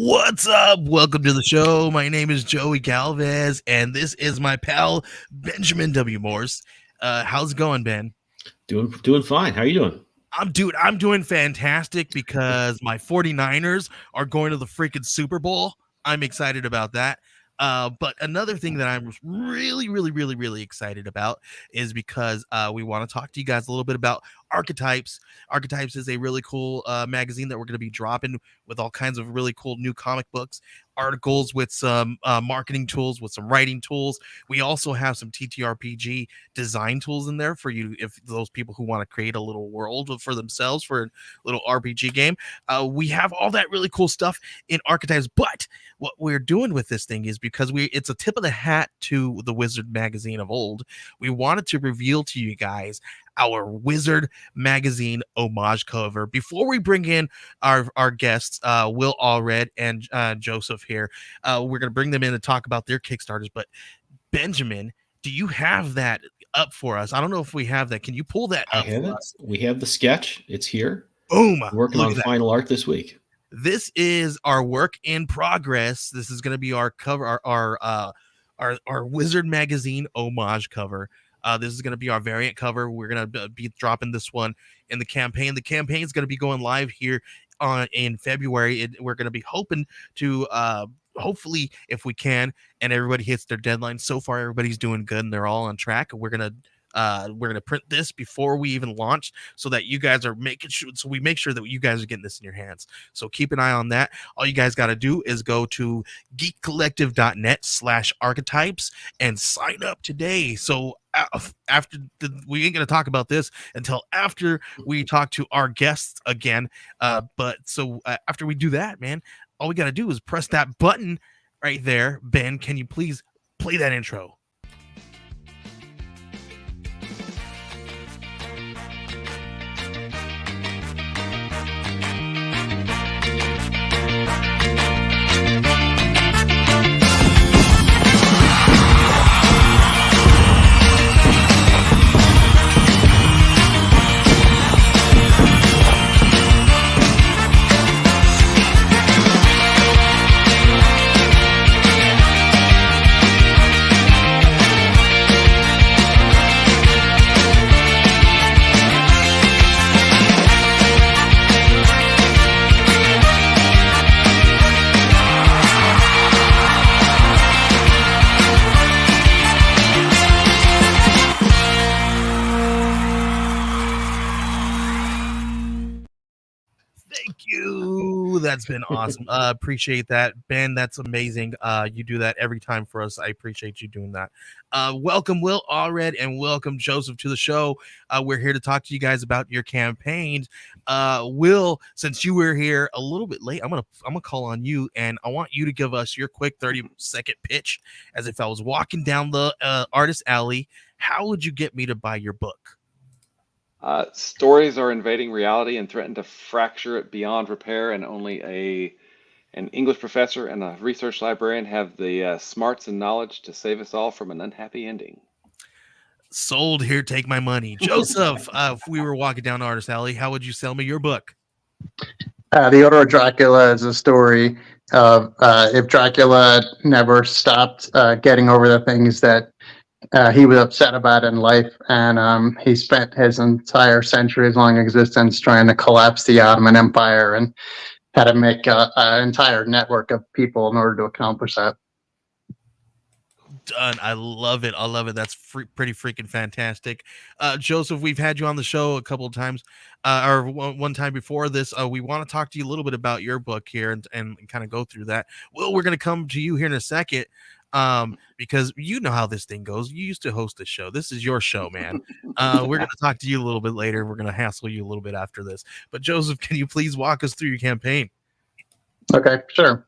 What's up? Welcome to the show. My name is Joey Galvez, and this is my pal Benjamin W. Morse. How's it going, Ben? Doing fine. How are you doing? I'm doing fantastic because my 49ers are going to the freaking Super Bowl. I'm excited about that. But another thing that I'm really excited about is because we want to talk to you guys a little bit about Archetypes. Archetypes is a really cool magazine that we're going to be dropping with all kinds of really cool new comic books, articles with some marketing tools, with some writing tools. We also have some TTRPG design tools in there for you, if those people who want to create a little world for themselves for a little RPG game. We have all that really cool stuff in Archetypes, but what we're doing with this thing is because it's a tip of the hat to the Wizard magazine of old. We wanted to reveal to you guys our Wizard magazine homage cover before we bring in our guests, Will Allred and Joseph here. We're going to bring them in to talk about their Kickstarters. But Benjamin, do you have that up for us? I don't know if we have that. Can you pull that I up have for it. us? We have the sketch. It's here. Boom! Working Look on at that. final art this week. This is our work in progress. This is going to be our cover, our Wizard magazine homage cover. This is going to be our variant cover. We're going to be dropping this one in the campaign. The campaign is going to be going live here in February. We're going to be hoping to hopefully, if we can, and everybody hits their deadline. So far, everybody's doing good and they're all on track. We're gonna print this before we even launch, so that you guys are making sure. So we make sure that you guys are getting this in your hands. So keep an eye on that. All you guys got to do is go to geekcollective.net/archetypes and sign up today. So we ain't gonna talk about this until after we talk to our guests again. After we do that, man, all we got to do is press that button right there. Ben, can you please play that intro? That's been awesome. Appreciate that, Ben. That's amazing. You do that every time for us. I appreciate you doing that. Welcome, Will Allred, and welcome, Joseph, to the show. We're here to talk to you guys about your campaigns. Will, since you were here a little bit late, I'm gonna call on you, and I want you to give us your quick 30-second pitch, as if I was walking down the artist alley. How would you get me to buy your book? Stories are invading reality and threaten to fracture it beyond repair, and only an English professor and a research librarian have the smarts and knowledge to save us all from an unhappy ending. Sold. Here, take my money. Joseph, if we were walking down Artist Alley, how would you sell me your book? The Order of Dracula is a story of if Dracula never stopped getting over the things that he was upset about in life, and he spent his entire centuries-long existence trying to collapse the Ottoman Empire, and had to make an entire network of people in order to accomplish that. Done. I love it. That's pretty freaking fantastic. Joseph, we've had you on the show a couple of times, or one time before this. We want to talk to you a little bit about your book here and kind of go through that. Well, we're going to come to you here in a second, because you know how this thing goes. You used to host the show. This is your show, man. We're going to talk to you a little bit later. We're going to hassle you a little bit after this. But Joseph, can you please walk us through your campaign? Okay, sure.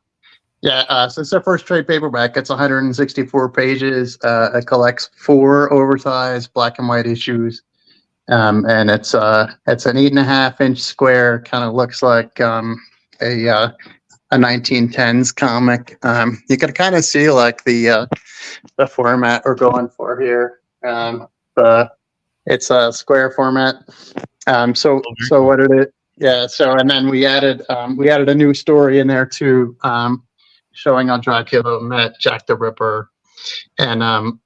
Yeah, so it's our first trade paperback. It's 164 pages. It collects 4 oversized black and white issues, and it's an 8.5-inch square. Kind of looks like a 1910s comic. You can kind of see like the format we're going for here. It's a square format. So what it is? Yeah. So, and then we added a new story in there too, showing how Dracula met Jack the Ripper, and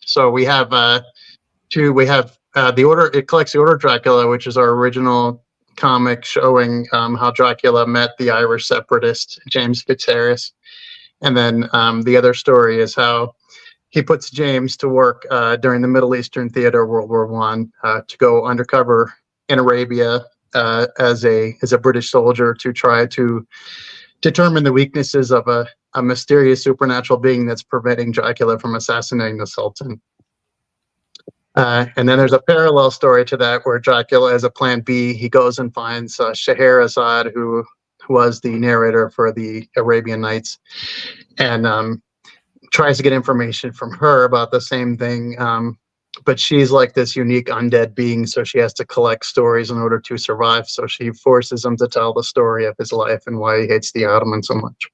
so we have the order. It collects the Order of Dracula, which is our original comic showing how Dracula met the Irish separatist James Fitzharris, and then the other story is how he puts James to work during the Middle Eastern theater, World War One, to go undercover in Arabia as a British soldier to try to determine the weaknesses of a mysterious supernatural being that's preventing Dracula from assassinating the Sultan. And then there's a parallel story to that where Dracula has a plan B. He goes and finds Scheherazade, who was the narrator for the Arabian Nights, and tries to get information from her about the same thing. But she's like this unique undead being, so she has to collect stories in order to survive. So she forces him to tell the story of his life and why he hates the Ottomans so much.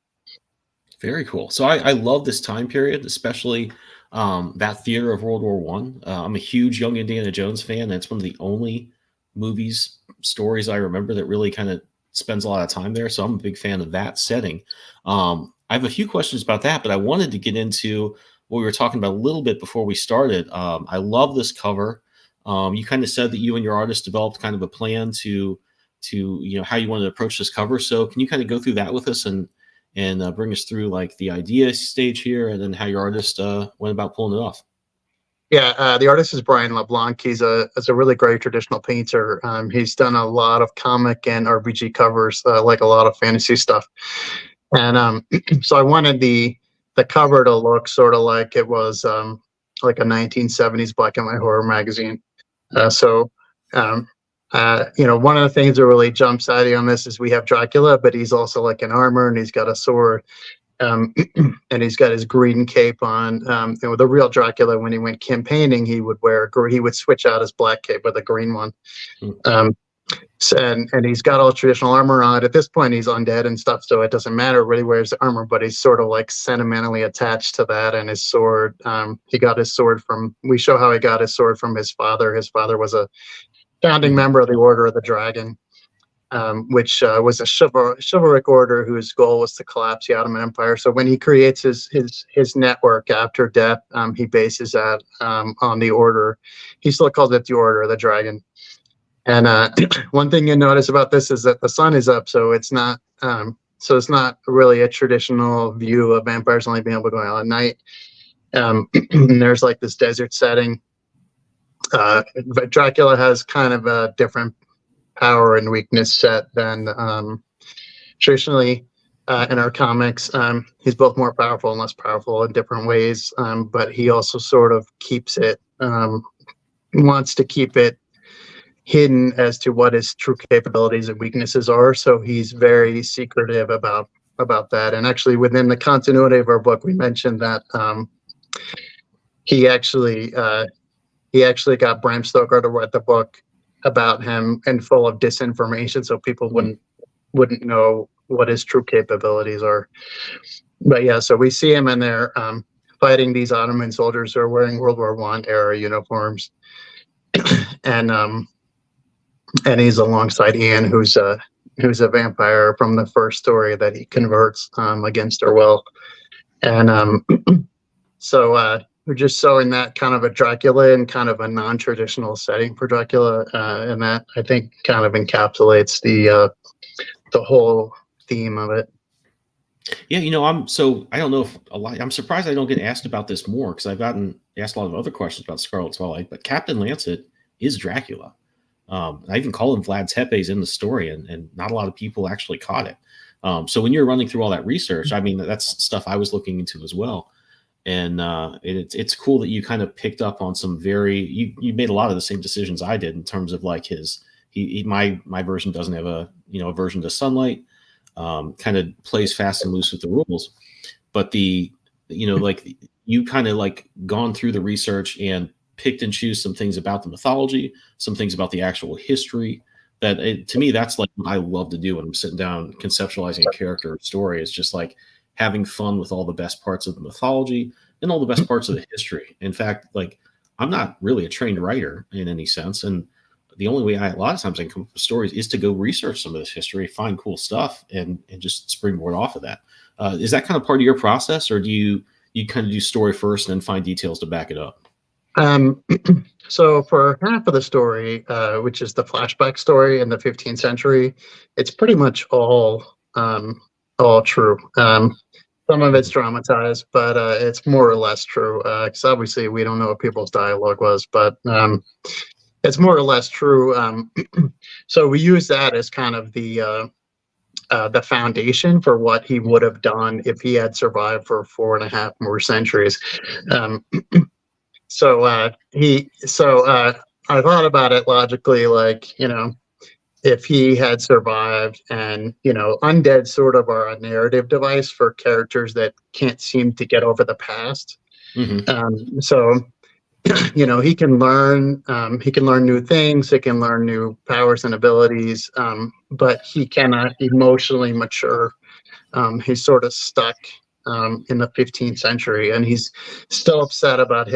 Very cool. So I love this time period, especially that theater of World War One. I'm a huge Young Indiana Jones fan. And it's one of the only stories I remember that really kind of spends a lot of time there. So I'm a big fan of that setting. I have a few questions about that, but I wanted to get into what we were talking about a little bit before we started. I love this cover. You kind of said that you and your artist developed kind of a plan to how you wanted to approach this cover. So can you kind of go through that with us and bring us through like the idea stage here, and then how your artist went about pulling it off? Yeah, the artist is Brian LeBlanc. He's a really great traditional painter. He's done a lot of comic and RPG covers, like a lot of fantasy stuff. And so I wanted the cover to look sort of like it was like a 1970s black and white horror magazine. One of the things that really jumps out at you on this is we have Dracula, but he's also like in armor and he's got a sword. And he's got his green cape on. The real Dracula, when he went campaigning, he would switch out his black cape with a green one. And he's got all traditional armor on. At this point, he's undead and stuff, so it doesn't matter really where his armor, but he's sort of like sentimentally attached to that. And his sword, he got his sword we show how he got his sword from his father. His father was a founding member of the Order of the Dragon, which was a chivalric order whose goal was to collapse the Ottoman Empire. So when he creates his network after death, he bases that on the order. He still calls it the Order of the Dragon. And one thing you notice about this is that the sun is up, so it's not really a traditional view of vampires only being able to go out at night. And there's like this desert setting. But Dracula has kind of a different power and weakness set than traditionally in our comics. He's both more powerful and less powerful in different ways, but he also sort of wants to keep it hidden as to what his true capabilities and weaknesses are. So he's very secretive about that. And actually, within the continuity of our book, we mentioned that he actually got Bram Stoker to write the book about him and full of disinformation, so people wouldn't know what his true capabilities are. But yeah, so we see him in there fighting these Ottoman soldiers who are wearing World War I era uniforms, and he's alongside Ian, who's a vampire from the first story that he converts against her will. And so we're just showing that kind of a Dracula in kind of a non-traditional setting for Dracula, and that I think kind of encapsulates the whole theme of it. Yeah, I don't know if I'm surprised I don't get asked about this more, because I've gotten asked a lot of other questions about Scarlet Twilight, but Captain Lancet is Dracula. I even call him Vlad Tepes in the story, and not a lot of people actually caught it. So when you're running through all that research, I mean, that's stuff I was looking into as well. And it's cool that you kind of picked up on some you made a lot of the same decisions I did in terms of like my version doesn't have a aversion to sunlight, kind of plays fast and loose with the rules, but like you kind of like gone through the research and picked and choose some things about the mythology, some things about the actual history to me, that's like what I love to do when I'm sitting down conceptualizing a character or story. It's just like having fun with all the best parts of the mythology and all the best parts of the history. In fact, like I'm not really a trained writer in any sense. And the only way a lot of times I can come up with stories is to go research some of this history, find cool stuff, and just springboard off of that. Is that kind of part of your process, or do you kind of do story first and then find details to back it up? So for half of the story, which is the flashback story in the 15th century, it's pretty much all true. Some of it's dramatized, but it's more or less true. Because obviously we don't know what people's dialogue was, but it's more or less true. So we use that as kind of the foundation for what he would have done if he had survived for 4.5 more centuries. So I thought about it logically, like, if he had survived, and, undead sort of are a narrative device for characters that can't seem to get over the past. So, he can learn new things, he can learn new powers and abilities, but he cannot emotionally mature. He's sort of stuck in the 15th century, and he's still upset about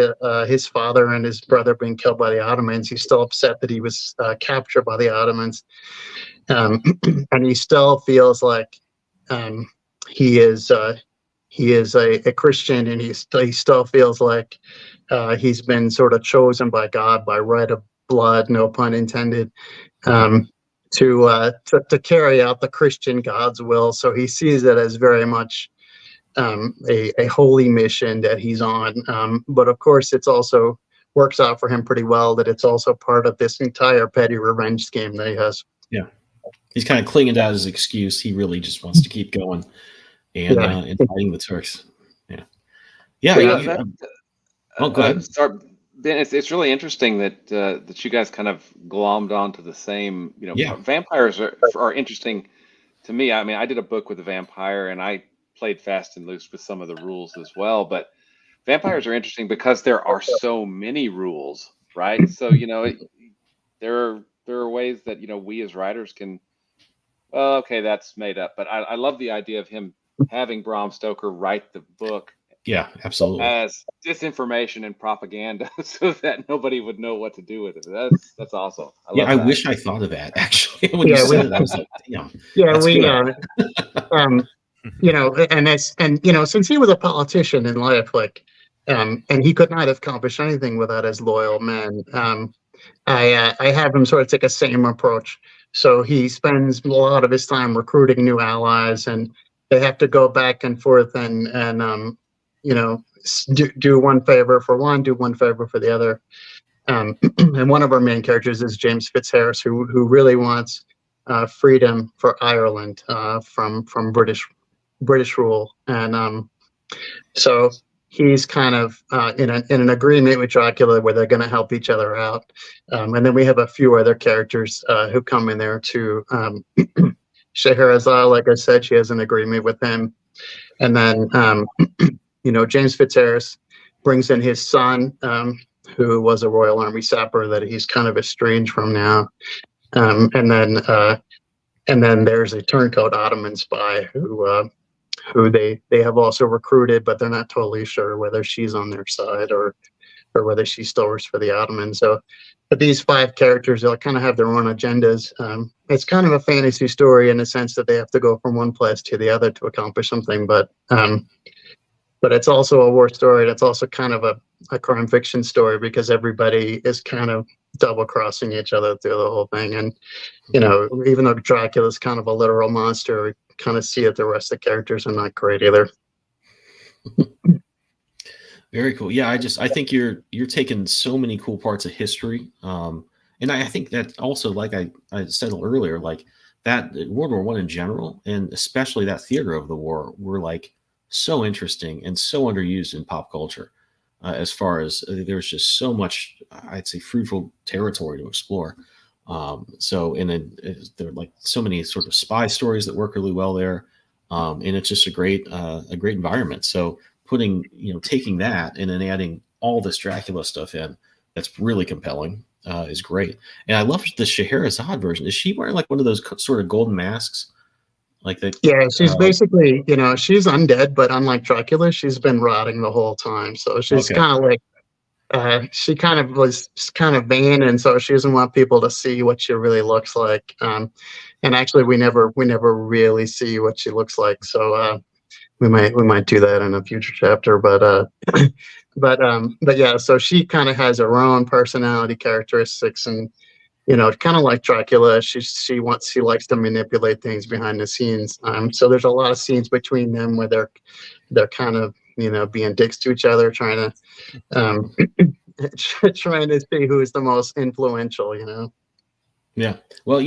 his father and his brother being killed by the Ottomans. He's still upset that he was captured by the Ottomans, and he still feels like he is a Christian, and he still feels like he's been sort of chosen by God by right of blood, no pun intended, to carry out the Christian God's will. So he sees it as very much a holy mission that he's on. But of course, it's also works out for him pretty well that it's also part of this entire petty revenge scheme that he has. Yeah. He's kind of clinging to his excuse. He really just wants to keep going and fighting the Turks. Yeah. Yeah. Go ahead. Ben, it's really interesting that you guys kind of glommed onto the same, vampires are interesting to me. I mean, I did a book with a vampire, and I played fast and loose with some of the rules as well, but vampires are interesting because there are so many rules, right? So, there are ways that, we as writers can, well, okay, that's made up, but I love the idea of him having Bram Stoker write the book. Yeah, absolutely. As disinformation and propaganda, so that nobody would know what to do with it. That's awesome. I wish I thought of that, actually. When you said it, I was like, damn. Yeah, since he was a politician in life, like, and he could not have accomplished anything without his loyal men. I have him sort of take a same approach. So he spends a lot of his time recruiting new allies, and they have to go back and forth and do one favor for one, do one favor for the other. And one of our main characters is James Fitzharris, who really wants freedom for Ireland from British rule, and so he's kind of in an agreement with Dracula where they're going to help each other out. And then we have a few other characters who come in there too. Scheherazade, like I said, she has an agreement with him, and then James Fitzharris brings in his son, who was a Royal Army sapper that he's kind of estranged from now, and then there's a turncoat Ottoman spy who they have also recruited, but they're not totally sure whether she's on their side or whether she still works for the Ottomans. So, but these 5 characters, they'll kind of have their own agendas. It's kind of a fantasy story in the sense that they have to go from one place to the other to accomplish something, but it's also a war story. And it's also kind of a crime fiction story because everybody is kind of double crossing each other through the whole thing. And, even though Dracula is kind of a literal monster, we kind of see it. The rest of the characters are not great either. Very cool. Yeah. I think you're taking so many cool parts of history. And I think that also, like I said earlier, like that World War I in general, and especially that theater of the war, were like so interesting and so underused in pop culture. As far as there's just so much, I'd say, fruitful territory to explore. So, and then there are like so many sort of spy stories that work really well there. And it's just a great environment. So taking that and then adding all this Dracula stuff in, that's really compelling, is great. And I love the Scheherazade version. Is she wearing like one of those sort of golden masks? Like that? Yeah, she's basically, she's undead, but unlike Dracula, she's been rotting the whole time. So she's kind of like she kind of was kind of vain, and so she doesn't want people to see what she really looks like. And actually, we never really see what she looks like. So we might do that in a future chapter. But but yeah, so she kind of has her own personality characteristics, and kind of like Dracula, she likes to manipulate things behind the scenes. So there's a lot of scenes between them where they're kind of being dicks to each other, trying to trying to see who is the most influential. Yeah. Well,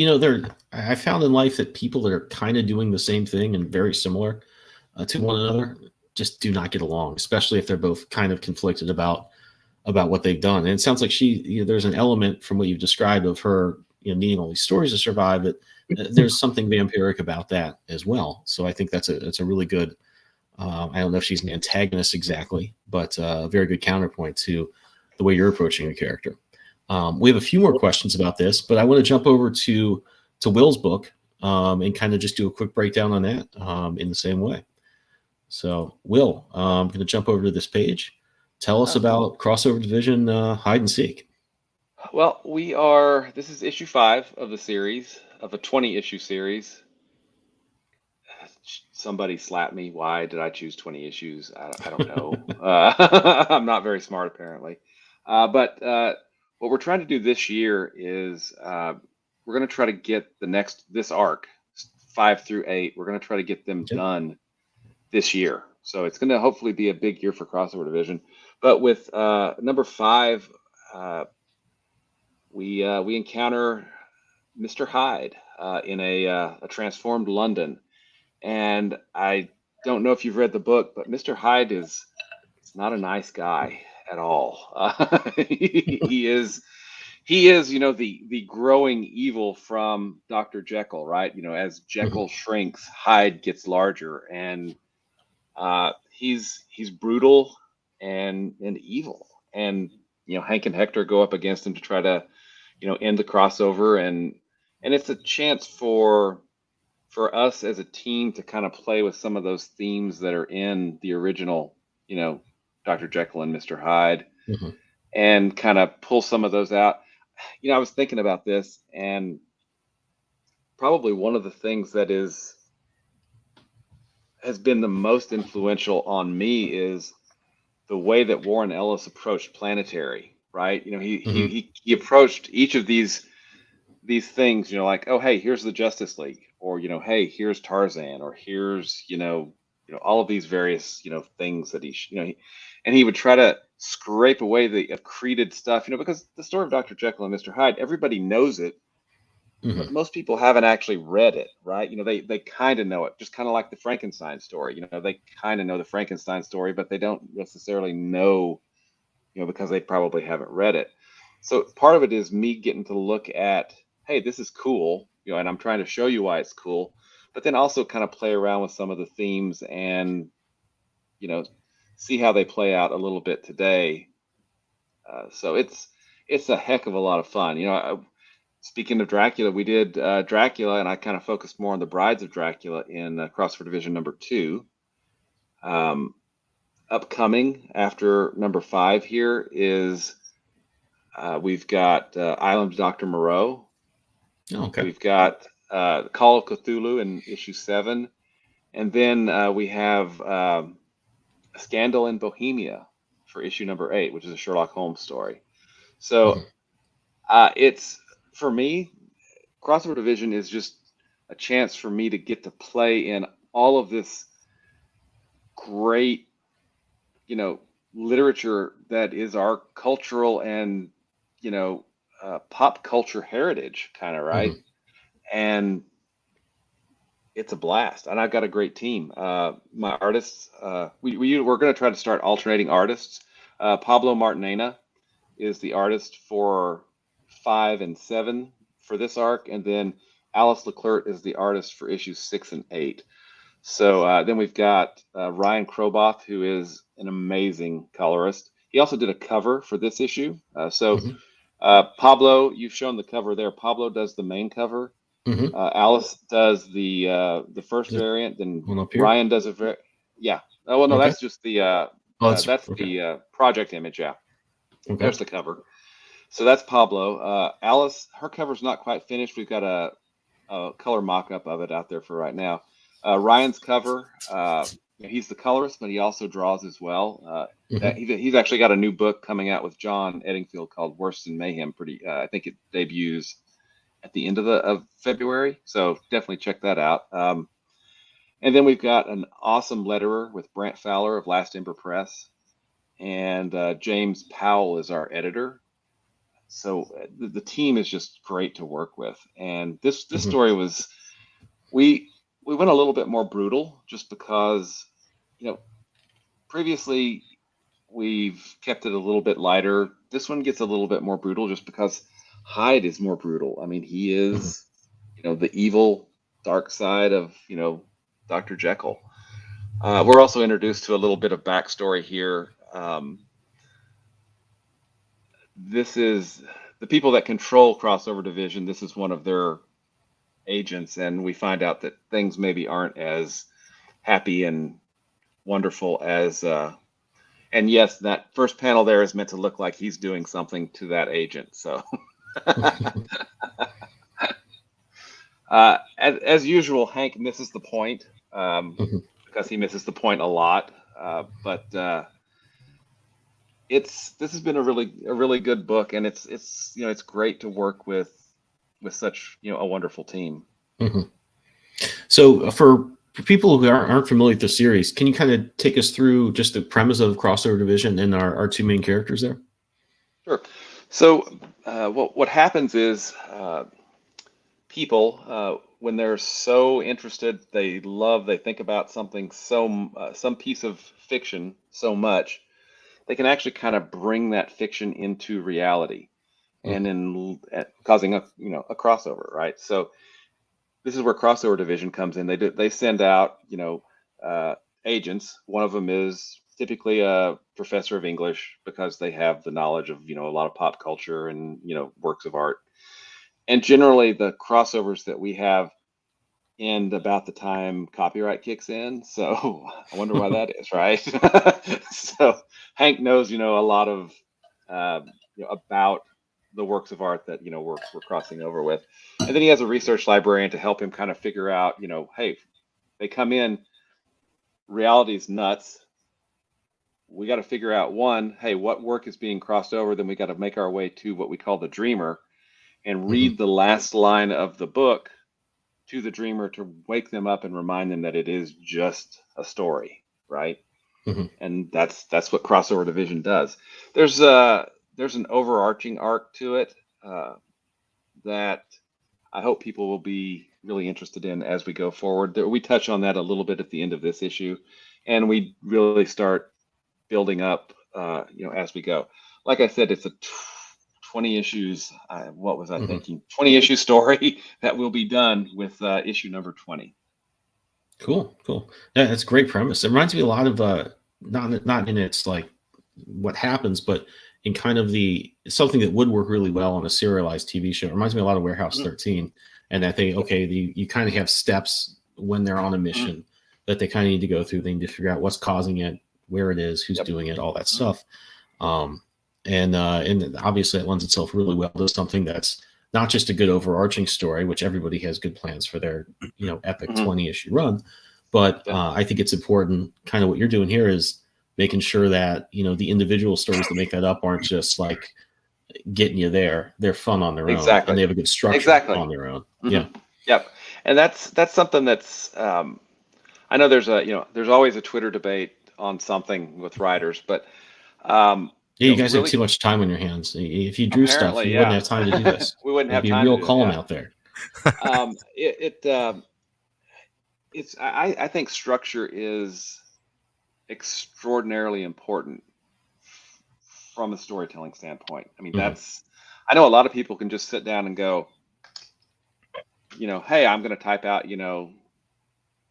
I found in life that people that are kind of doing the same thing and very similar to one another just do not get along, especially if they're both kind of conflicted about what they've done. And it sounds like there's an element from what you've described of her, needing all these stories to survive, that there's something vampiric about that as well. So I think that's a really good, I don't know if she's an antagonist exactly, but a very good counterpoint to the way you're approaching a character. We have a few more questions about this, but I want to jump over to Will's book and kind of just do a quick breakdown on that in the same way. So, Will, I'm going to jump over to this page. Tell us about Crossover Division Hide and Seek. Well, this is issue 5 of the series, of a 20-issue series. Somebody slapped me. Why did I choose 20 issues? I don't know. I'm not very smart, apparently. But what we're trying to do this year is we're going to try to get this arc, 5 through 8, we're going to try to get them done this year. So it's going to hopefully be a big year for Crossover Division. But with number 5, we encounter Mr. Hyde in a transformed London. And I don't know if you've read the book, but Mr. Hyde is not a nice guy at all. He is, the growing evil from Dr. Jekyll, right? As Jekyll shrinks, Hyde gets larger, and he's brutal and evil. And Hank and Hector go up against him to try to end the crossover, and it's a chance for us as a team to kind of play with some of those themes that are in the original, Dr. Jekyll and Mr. Hyde, and kind of pull some of those out. I was thinking about this, and probably one of the things that has been the most influential on me is the way that Warren Ellis approached Planetary, right? He approached each of these things, like, oh, hey, here's the Justice League, or hey, here's Tarzan, or here's all of these various things that and he would try to scrape away the accreted stuff, because the story of Dr. Jekyll and Mr. Hyde, everybody knows it, but most people haven't actually read it, right? They kind of know it, just kind of like the Frankenstein story. They kind of know the Frankenstein story, but they don't necessarily know, because they probably haven't read it. So part of it is me getting to look at, hey, this is cool, and I'm trying to show you why it's cool, but then also kind of play around with some of the themes and, see how they play out a little bit today. So it's a heck of a lot of fun. Speaking of Dracula, we did Dracula, and I kind of focused more on the Brides of Dracula in Crossover Division number 2. Upcoming after number 5 here is we've got Island of Dr. Moreau. Okay. We've got Call of Cthulhu in issue 7. And then we have A Scandal in Bohemia for issue number 8, which is a Sherlock Holmes story. So it's, for me, Crossover Division is just a chance for me to get to play in all of this great, literature that is our cultural and, pop culture heritage, kind of, right? And it's a blast, and I've got a great team. My artists, we're going to try to start alternating artists. Pablo Martinena is the artist for 5 and 7 for this arc, and then Alice Leclerc is the artist for issues 6 and 8. So then we've got Ryan Kroboth, who is an amazing colorist. He also did a cover for this issue. Pablo, you've shown the cover there. Pablo does the main cover. Alice does the first variant. Then Ryan does a yeah. Oh well, no, that's just the the project image. Yeah. Okay. There's the cover. So that's Pablo. Alice, her cover's not quite finished. We've got a color mock-up of it out there for right now. Ryan's cover, he's the colorist, but he also draws as well. He's actually got a new book coming out with John Eddingfield called Worse Than Mayhem. I think it debuts at the end of February, so definitely check that out. And then we've got an awesome letterer with Brant Fowler of Last Ember Press, and James Powell is our editor. So the team is just great to work with. And this story was, we went a little bit more brutal just because, previously we've kept it a little bit lighter. This one gets a little bit more brutal just because Hyde is more brutal. I mean, he is, the evil dark side of, Dr. Jekyll. We're also introduced to a little bit of backstory here. This is the people that control Crossover Division. This is one of their agents, and we find out that things maybe aren't as happy and wonderful as. And yes, that first panel there is meant to look like he's doing something to that agent. So, as usual, Hank misses the point because he misses the point a lot. But this has been a really good book, and it's great to work with such a wonderful team. So for people who aren't familiar with the series, can you kind of take us through just the premise of Crossover Division and our two main characters there? Sure. So what happens is people, when they're so interested, they think about something some piece of fiction so much, they can actually kind of bring that fiction into reality, and in causing a crossover, right? So this is where Crossover Division comes in. They send out agents. One of them is typically a professor of English because they have the knowledge of a lot of pop culture and works of art. And generally the crossovers that we have end about the time copyright kicks in. So I wonder why that is, right? So Hank knows a lot of about the works of art that we're crossing over with, and then he has a research librarian to help him kind of figure out hey, they come in, reality's nuts, we got to figure out hey, what work is being crossed over, then we got to make our way to what we call the dreamer and read the last line of the book to the dreamer to wake them up and remind them that it is just a story, right? And that's what Crossover Division does. There's an overarching arc to it that I hope people will be really interested in as we go forward. We touch on that a little bit at the end of this issue, and we really start building up, as we go. Like I said, it's a 20 issues. What was I thinking? 20 issue story that will be done with issue number 20. Cool. Yeah, that's a great premise. It reminds me a lot of not in its like what happens, but in kind of something that would work really well on a serialized TV show. It reminds me a lot of Warehouse 13, and that you kind of have steps when they're on a mission that they kind of need to go through. They need to figure out what's causing it, where it is, who's doing it, all that stuff. And obviously it lends itself really well to something that's not just a good overarching story, which everybody has good plans for their epic 20-issue run, but I think it's important. Kind of what you're doing here is making sure that the individual stories that make that up aren't just like getting you there. They're fun on their own, and they have a good structure on their own. Yep. And that's something that's I know there's there's always a Twitter debate on something with writers, but you guys have too much time on your hands. If you drew stuff, you wouldn't have time to do this. We wouldn't have time. It'd be a real column out there. I think structure is extraordinarily important from a storytelling standpoint. I mean, I know a lot of people can just sit down and go, hey, I'm going to type out, The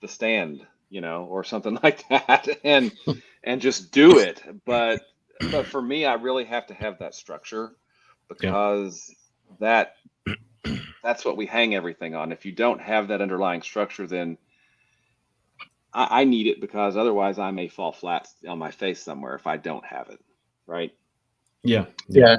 Stand, or something like that, and just do it. But for me, I really have to have that structure because that's what we hang everything on. If you don't have that underlying structure, then I need it, because otherwise I may fall flat on my face somewhere if I don't have it. Right. Yeah. Yeah,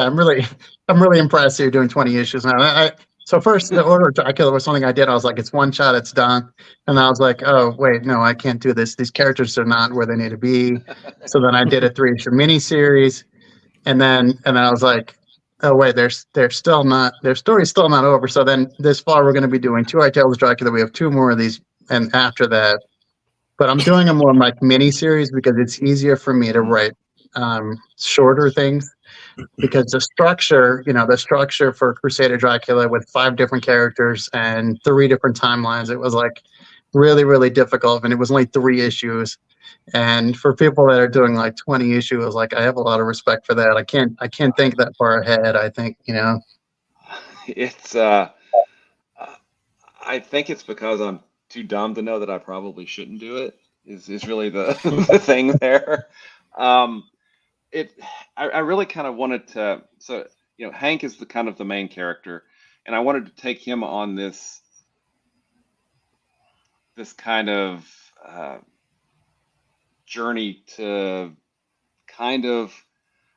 I'm really impressed that you're doing 20 issues now. So first, the Order of Dracula was something I did. I was like, it's one shot, it's done. And I was like, oh wait, no, I can't do this. These characters are not where they need to be. So then I did a 3-issue miniseries, and then I was like, oh wait, their story's still not over. So then this fall we're going to be doing 2 Tales of Dracula. We have 2 more of these, and after that, but I'm doing them more like miniseries because it's easier for me to write shorter things, because the structure for Crusader Dracula with 5 different characters and 3 different timelines, it was like really, really difficult, and it was only 3 issues. And for people that are doing like 20 issues, like I have a lot of respect for that. I can't think that far ahead. I think, It's I think it's because I'm too dumb to know that I probably shouldn't do it. Is really the the thing there. Um, I really kind of wanted to. So Hank is the kind of the main character, and I wanted to take him on this kind of journey to kind of.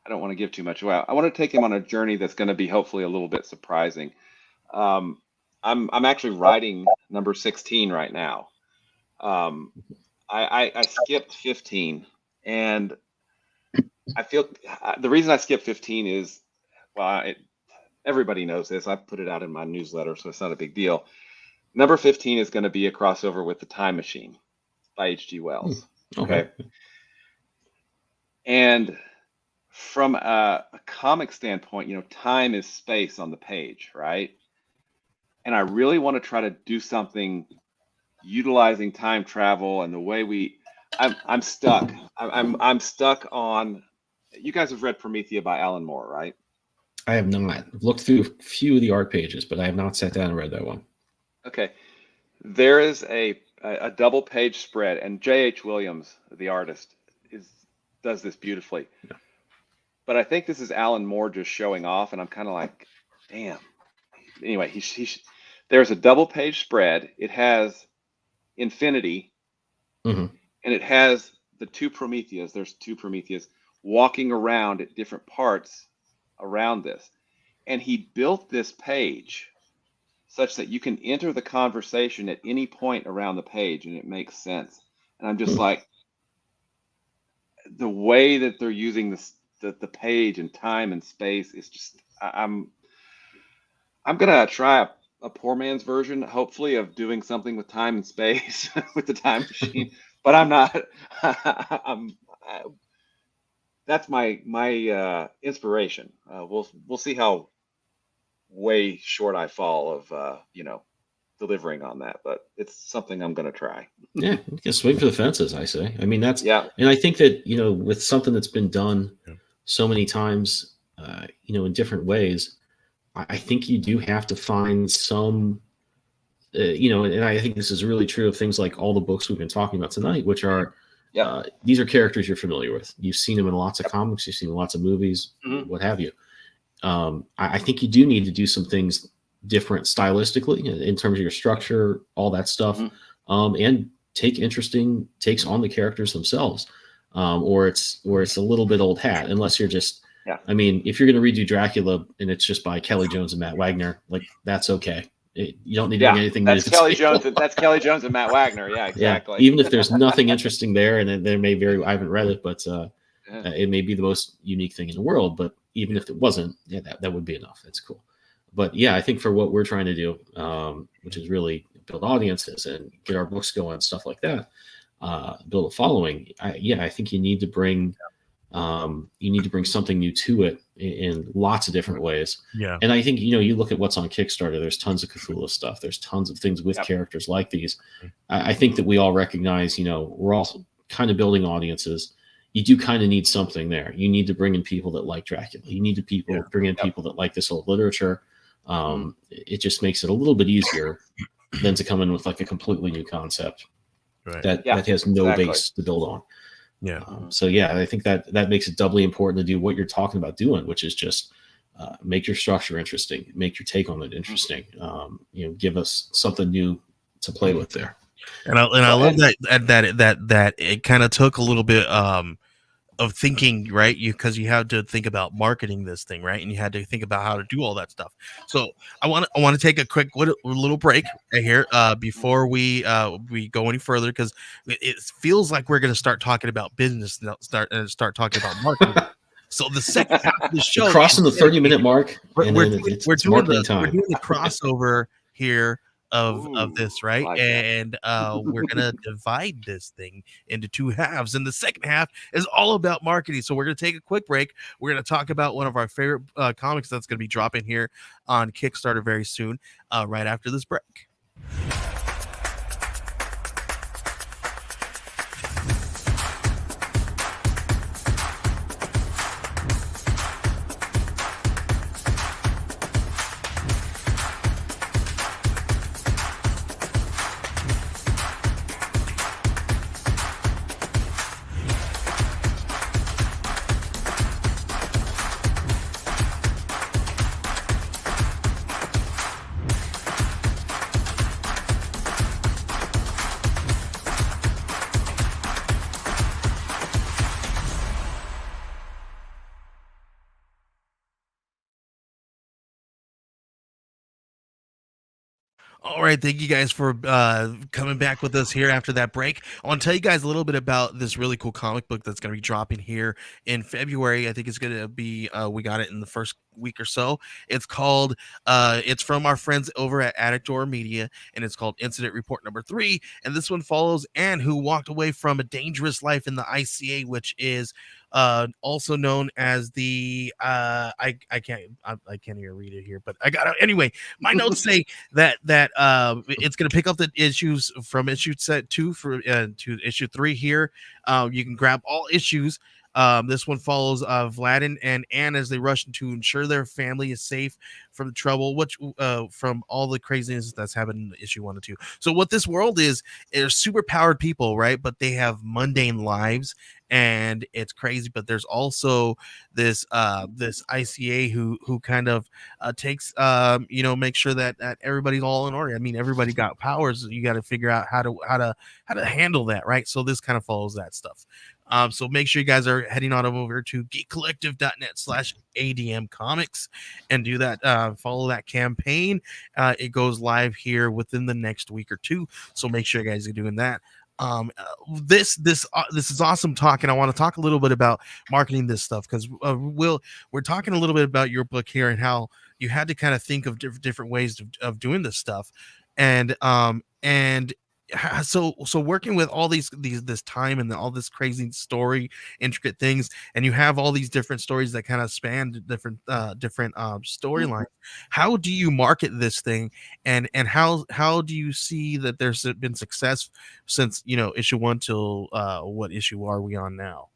I don't want to give too much away. I want to take him on a journey that's going to be hopefully a little bit surprising. I'm actually writing number 16 right now. I skipped 15, and I feel the reason I skipped 15 is, well, everybody knows this. I put it out in my newsletter, so it's not a big deal. Number 15 is going to be a crossover with The Time Machine by H.G. Wells. Okay. And from a comic standpoint, time is space on the page, right? And I really want to try to do something utilizing time travel and the way I'm stuck. I'm stuck on. You guys have read Promethea by Alan Moore, right? I have not. I've looked through a few of the art pages, but I have not sat down and read that one. Okay. There is a double page spread, and J.H. Williams, the artist, does this beautifully. Yeah. But I think this is Alan Moore just showing off, and I'm kind of like, damn. Anyway, there's a double page spread. It has infinity, and it has the 2 Prometheas. There's 2 Prometheas walking around at different parts around this. And he built this page such that you can enter the conversation at any point around the page and it makes sense. And I'm just like, the way that they're using the page and time and space is just, I'm gonna try a poor man's version, hopefully, of doing something with time and space with the Time Machine, but I'm not. That's my inspiration. We'll see how way short I fall of delivering on that, but it's something I'm going to try. Yeah, you can swing for the fences, I say. I mean, and I think that with something that's been done so many times, in different ways, I think you do have to find some, and I think this is really true of things like all the books we've been talking about tonight, which are, these are characters you're familiar with. You've seen them in lots of comics, you've seen lots of movies, what have you. I think you do need to do some things different stylistically in terms of your structure, all that stuff, and take interesting takes on the characters themselves, or it's a little bit old hat, unless you're just. Yeah. I mean, if you're going to redo Dracula and it's just by Kelly Jones and Matt Wagner, like that's okay. You don't need to do anything. That's Kelly Jones. That's Kelly Jones and Matt Wagner. Yeah, exactly. Yeah. Even if there's nothing interesting there, and there may I haven't read it, but it may be the most unique thing in the world. But even if it wasn't, that would be enough. That's cool. But yeah, I think for what we're trying to do, which is really build audiences and get our books going, stuff like that, build a following. I think you need to bring. You need to bring something new to it in lots of different ways. Yeah. And I think, you look at what's on Kickstarter, there's tons of Cthulhu stuff. There's tons of things with characters like these. I think that we all recognize, we're all kind of building audiences. You do kind of need something there. You need to bring in people that like Dracula. You need to bring in people that like this old literature. It just makes it a little bit easier than to come in with like a completely new concept that has no base to build on. Yeah. I think that makes it doubly important to do what you're talking about doing, which is just make your structure interesting, make your take on it interesting. Give us something new to play with there. And I love that it kind of took a little bit of thinking, right? Because you had to think about marketing this thing, right? And you had to think about how to do all that stuff. So I want to take a quick little break right here before we go any further, because it feels like we're going to start talking about business now, start talking about marketing. So the second half of the show We're crossing the is 30-minute mark, and we're then doing, it's marketing time. crossover here of Ooh, this, I right? like that. And we're gonna divide this thing into two halves, and the second half is all about marketing. So we're gonna take a quick break. We're gonna talk about one of our favorite comics that's gonna be dropping here on Kickstarter very soon, right after this break. All right, thank you guys for coming back with us here after that break. I want to tell you guys a little bit about this really cool comic book that's going to be dropping here in February. I think it's going to be we got it in the first week or so. It's called it's from our friends over at Addictor Media, and it's called Incident Report Number 3. And this one follows Anne, who walked away from a dangerous life in the ICA, which is also known as the I can't even read it here, but I got it anyway. My notes say that it's going to pick up the issues from issue set 2 for to issue 3 here. You can grab all issues. This one follows Vlad and Anne as they rush to ensure their family is safe from trouble, which from all the craziness that's happened in issue 1 and 2. So what this world is super powered people, right? But they have mundane lives, and it's crazy. But there's also this this ICA who kind of takes make sure that everybody's all in order. I mean, everybody got powers. You got to figure out how to handle that, right? So this kind of follows that stuff. So make sure you guys are heading on over to geekcollective.net/ADM comics and do that. Follow that campaign. It goes live here within the next week or two. So make sure you guys are doing that. This is awesome talk, and I want to talk a little bit about marketing this stuff, because we're talking a little bit about your book here and how you had to kind of think of different ways of doing this stuff, and so working with all these this time and all this crazy story, intricate things, and you have all these different stories that kind of span different storylines. How do you market this thing, and how do you see that there's been success since issue 1 till what issue are we on now?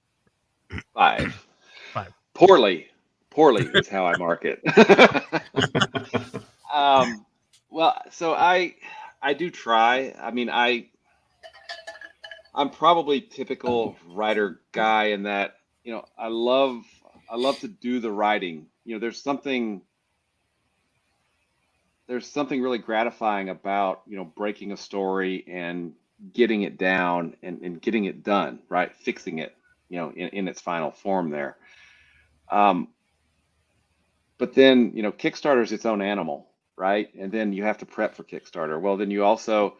5. 5. Poorly is how I market. Well, so I do try. I mean, I'm probably typical writer guy in that, I love to do the writing. There's something really gratifying about, breaking a story and getting it down and getting it done, right? Fixing it, in its final form there. But then, Kickstarter is its own animal, right? And then you have to prep for Kickstarter. Well, then you also,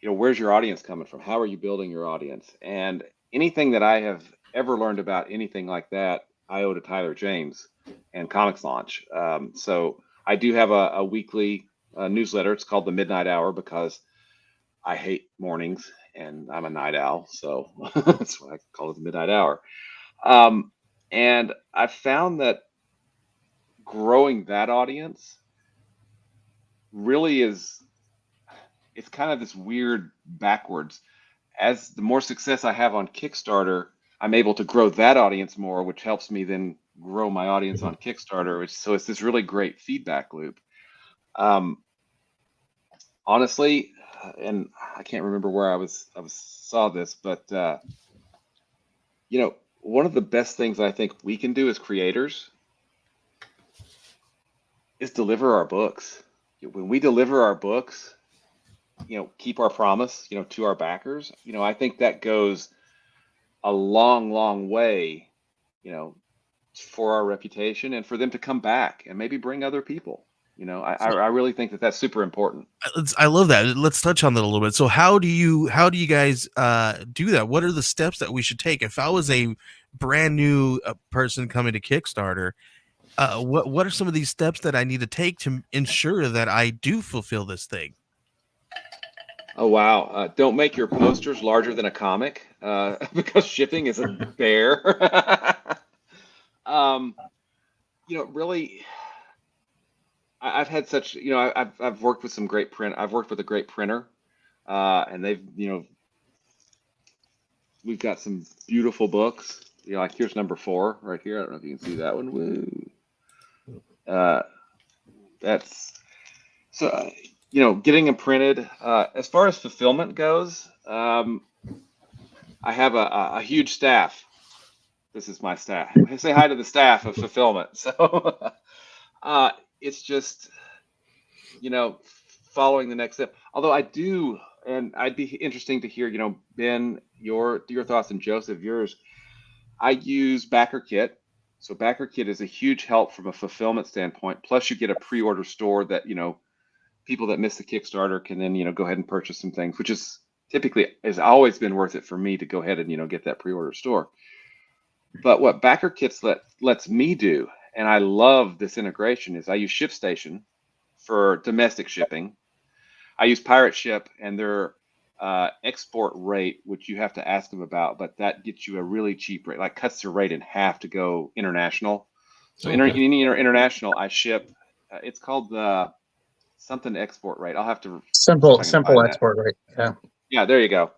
where's your audience coming from? How are you building your audience? And anything that I have ever learned about anything like that, I owe to Tyler James and Comics Launch. So I do have a weekly newsletter. It's called the Midnight Hour because I hate mornings and I'm a night owl. So that's why I call it the Midnight Hour. And I found that growing that audience really it's kind of this weird backwards. As the more success I have on Kickstarter, I'm able to grow that audience more, which helps me then grow my audience on Kickstarter. So it's this really great feedback loop. Honestly, and I can't remember where I saw this, but one of the best things I think we can do as creators is deliver our books. When we deliver our books, keep our promise, to our backers, I think that goes a long, long way you know, for our reputation and for them to come back and maybe bring other people. You know, I really think that that's super important. I love that. Let's touch on that a little bit. So how do you guys do that? What are the steps that we should take? If I was a brand new person coming to Kickstarter, what are some of these steps that I need to take to ensure that I do fulfill this thing? Oh wow! Don't make your posters larger than a comic because shipping is a bear. Really, I've had such, I've worked with some great print. I've worked with a great printer, and they've, we've got some beautiful books. Like here's number 4 right here. I don't know if you can see that one. Woo. That's so, getting them printed. As far as fulfillment goes, I have a huge staff. This is my staff. I say hi to the staff of fulfillment. So it's just, following the next step. Although I do, and I'd be interesting to hear, Ben, your thoughts, and Joseph, yours. I use BackerKit. So BackerKit is a huge help from a fulfillment standpoint. Plus, you get a pre-order store that, people that miss the Kickstarter can then, go ahead and purchase some things, which is typically has always been worth it for me to go ahead and, get that pre-order store. But what BackerKit lets me do, and I love this integration, is I use ShipStation for domestic shipping. I use Pirate Ship and their export rate, which you have to ask them about, but that gets you a really cheap rate, like cuts the rate in half to go international. So international, I ship. It's called the something export rate. I'll have to simple export rate. Yeah. Yeah, there you go.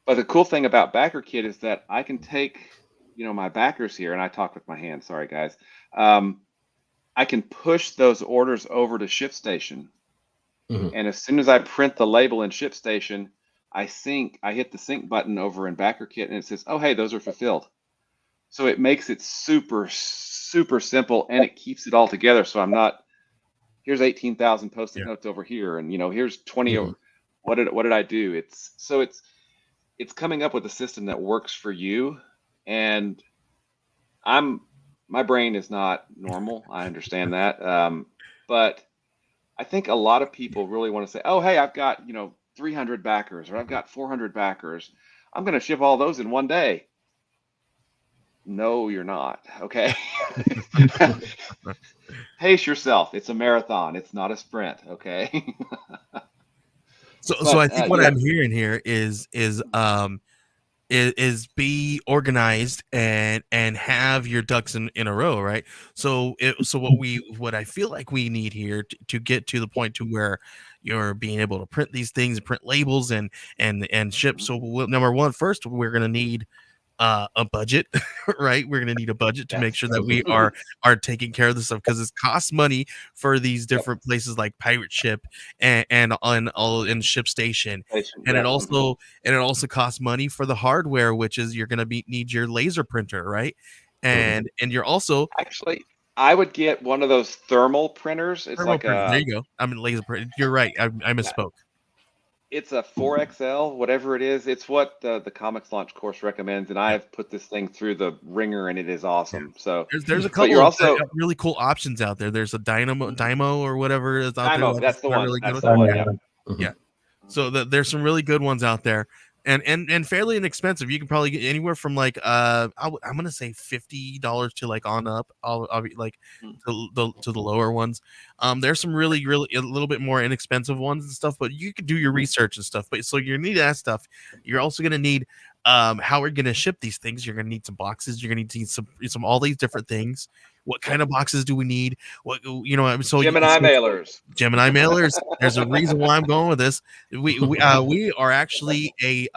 But the cool thing about BackerKit is that I can take, my backers here, and I talk with my hands. Sorry, guys. I can push those orders over to ShipStation. Mm-hmm. And as soon as I print the label in ShipStation, I hit the sync button over in BackerKit, and it says, oh, hey, those are fulfilled. So it makes it super, super simple, and it keeps it all together. So I'm not, here's 18,000 Post-it notes over here, and, here's 20. Mm-hmm. What did I do? It's coming up with a system that works for you. And my brain is not normal. I understand that. But I think a lot of people really want to say, oh, hey, I've got, 300 backers, or I've got 400 backers. I'm going to ship all those in one day. No, you're not. Okay. Pace yourself. It's a marathon. It's not a sprint. Okay. So I think what I'm hearing here is be organized and have your ducks in a row, right? So what I feel like we need here to get to the point to where you're being able to print these things, print labels, and ship. So number one, first we're gonna need a budget, right? We're gonna need a budget to make sure that we are taking care of this stuff, because it costs money for these different places like Pirate Ship and ShipStation, and it also costs money for the hardware, which is you're gonna need your laser printer, right? And you're also actually, I would get one of those thermal printers. It's like there you go. I mean, laser print. You're right. I misspoke. It's a 4XL, whatever it is. It's what the Comics Launch course recommends, and I've put this thing through the ringer, and it is awesome. So there's a couple of really cool options out there. There's a Dymo or whatever is out there. That's the one. Really that's the one. Yeah. Mm-hmm. Yeah. So there's some really good ones out there, and fairly inexpensive. You can probably get anywhere from like I'm gonna say $50 to like on up. I'll be like to the lower ones. There's some really a little bit more inexpensive ones and stuff, but you can do your research and stuff. But so you're gonna need that stuff. You're also gonna need how we're gonna ship these things. You're gonna need some boxes. You're gonna need some all these different things. What kind of boxes do we need? What so Gemini mailers. There's a reason why I'm going with this. We are actually a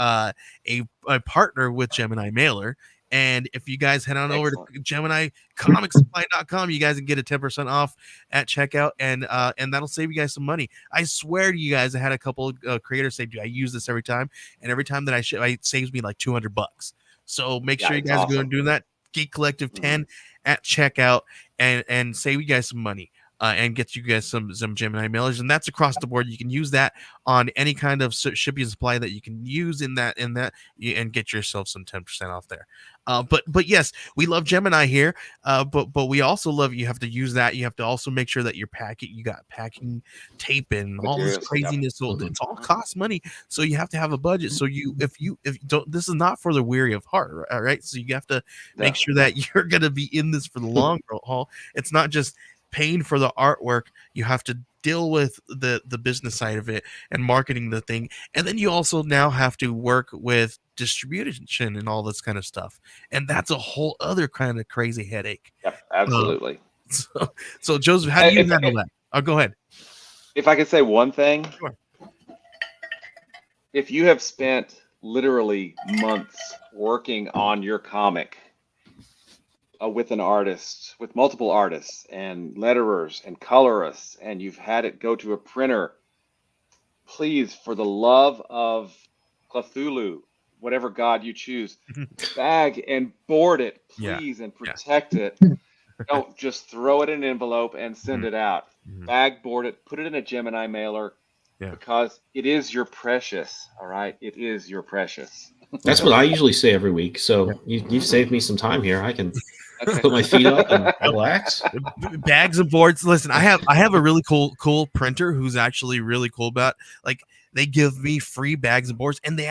partner with Gemini Mailer, and if you guys head on over to GeminiComicsSupply.com, you guys can get a 10% off at checkout, and that'll save you guys some money. I swear to you guys, I had a couple of creators say, "Do I use this every time?" And every time that I ship, it saves me like $200. So make sure you guys are going to do that. Geek Collective 10 at checkout and save you guys some money. and gets you guys some Gemini mailers, and that's across the board. You can use that on any kind of shipping supply that you can use in that and get yourself some 10% off there. But yes, we love Gemini here. But we also love, you have to use that. You have to also make sure that you're packing. You got packing tape and all this Materials, craziness. So Mhm. it's all costs money. So you have to have a budget. So if you don't, this is not for the weary of heart, right? So you have to make No. sure that you're gonna be in this for the long haul. It's not just paying for the artwork. You have to deal with the business side of it and marketing the thing, and then you also now have to work with distribution and all this kind of stuff, and that's a whole other kind of crazy headache. Yep, uh, absolutely. so Joseph, how do you handle that? Oh, go ahead. If I could say one thing, Sure. if you have spent literally months working on your comic with an artist, with multiple artists and letterers and colorists, and you've had it go to a printer, please, for the love of Cthulhu, whatever god you choose, bag and board it, Yeah. please, and protect it. Don't just throw it in an envelope and send it out. Bag, board it, put it in a Gemini mailer, because it is your precious. All right, it is your precious. That's what I usually say every week. So you've saved me some time here. I can put my feet up and relax. Bags and boards. Listen, I have a really cool printer who's actually really cool about, like, they give me free bags and boards, and they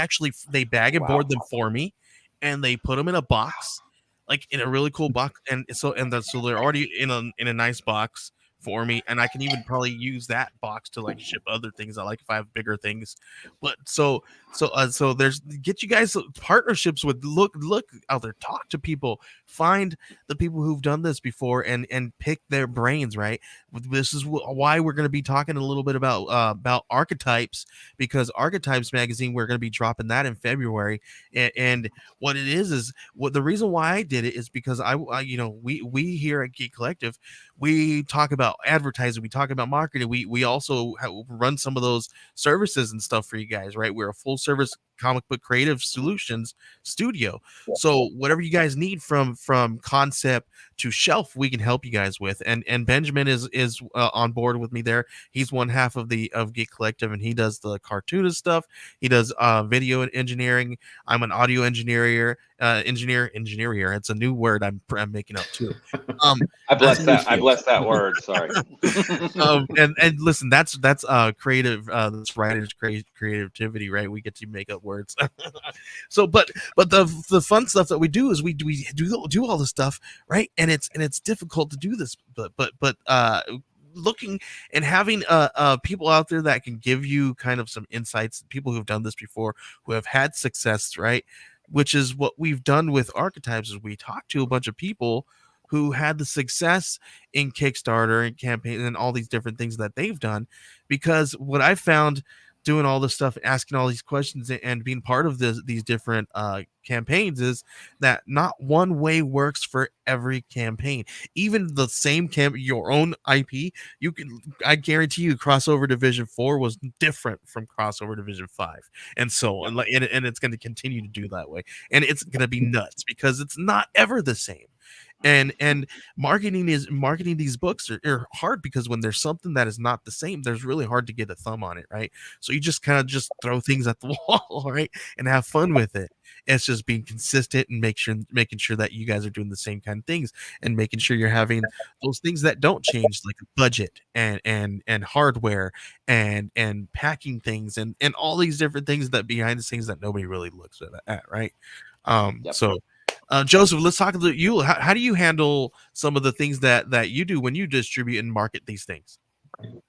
bag and board them for me, and they put them in a box, like in a really cool box, and so they're already in a nice box for me, and I can even probably use that box to like ship other things I like if I have bigger things. But so there's, get you guys partnerships with, look out there, talk to people, find the people who've done this before, and pick their brains, right? This is why we're going to be talking a little bit about Archetypes, because Archetypes magazine, we're going to be dropping that in February, and what it is what the reason why I did it is because I we here at Geek Collective, we talk about advertising, we talk about marketing, we also run some of those services and stuff for you guys, right? We're a full service comic book creative solutions studio. So whatever you guys need from concept to shelf, we can help you guys with. And Benjamin is on board with me there. He's one half of Geek Collective, and he does the cartoonist stuff. He does video engineering. I'm an audio engineer. It's a new word I'm making up too. I bless that word. Sorry. And listen, that's creative. That's writer's creativity, right? We get to make up words. So, but the fun stuff that we do is we do all this stuff, right? And it's difficult to do this, but looking and having people out there that can give you kind of some insights, people who've done this before, who have had success, right? Which is what we've done with Archetypes, is we talked to a bunch of people who had the success in Kickstarter and campaign and all these different things that they've done. Because what I found doing all this stuff, asking all these questions and being part of these different campaigns, is that not one way works for every campaign. Even the same your own IP, I guarantee you Crossover Division 4 was different from Crossover Division 5, and so on, and it's going to continue to do that way, and it's going to be nuts because it's not ever the same. And marketing these books are hard, because when there's something that is not the same, there's really hard to get a thumb on it, right? So you just kind of just throw things at the wall, right, and have fun with it. It's just being consistent and making sure that you guys are doing the same kind of things, and making sure you're having those things that don't change, like a budget and hardware and packing things and all these different things that behind the scenes that nobody really looks at, right? So Joseph, let's talk about you. How do you handle some of the things that you do when you distribute and market these things?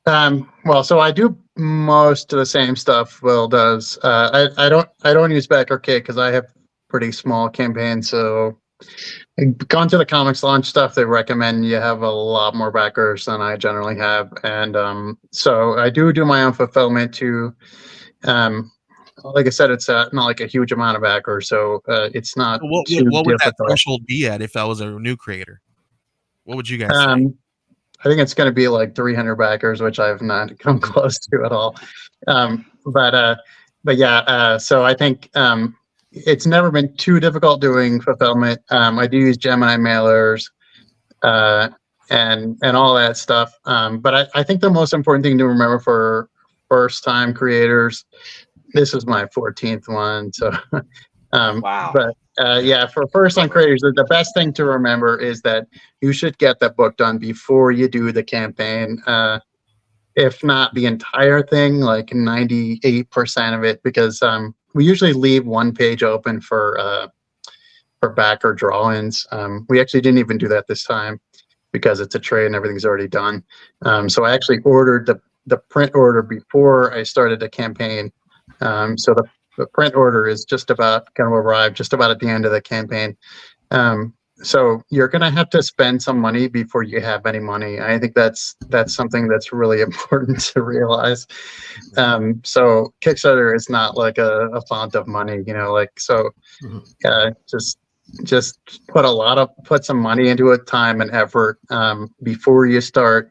Well, so I do most of the same stuff Will does. I don't use Backer Kit because I have pretty small campaigns. So gone to the comics launch stuff, they recommend you have a lot more backers than I generally have, and so I do my own fulfillment too. Like I said, it's not like a huge amount of backers, so it's not What too would that difficult. threshold be at if I was a new creator? What would you guys say? I think it's going to be like 300 backers, which I've not come close to at all. But yeah, so I think it's never been too difficult doing fulfillment. I do use Gemini mailers. and all that stuff. But I think the most important thing to remember for first time creators, this is my 14th one, so Wow. but yeah, for first time creators, the best thing to remember is that you should get that book done before you do the campaign. If not the entire thing, like 98% of it, because we usually leave one page open for backer draw-ins. We actually didn't even do that this time because it's a trade and everything's already done. So I actually ordered the print order before I started the campaign. So the print order is just about going to arrive just about at the end of the campaign. So you're going to have to spend some money before you have any money. I think that's something that's really important to realize. So Kickstarter is not like a font of money, like, so just put some money into it, time and effort, before you start,